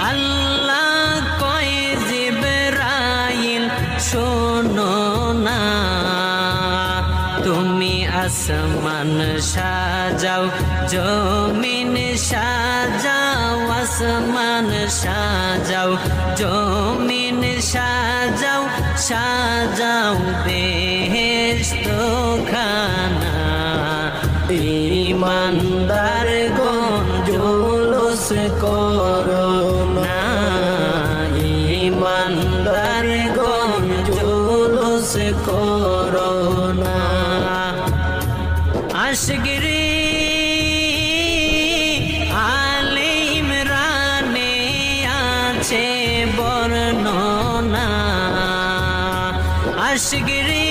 আল্লাহ কয় জিবরাইল শোনো না, তুমি আসমান সাজাও জমিন সাজাও, আসমান সাজাও জমিন সাজাও, সাজাও বেহেশত খানা। ঈমানদার গণ জুলুস করো না, ঈমানদার গণ জুলুস করো না। আশগিরি আলে ইমরানে আছে বর্ণনা, আশগিরি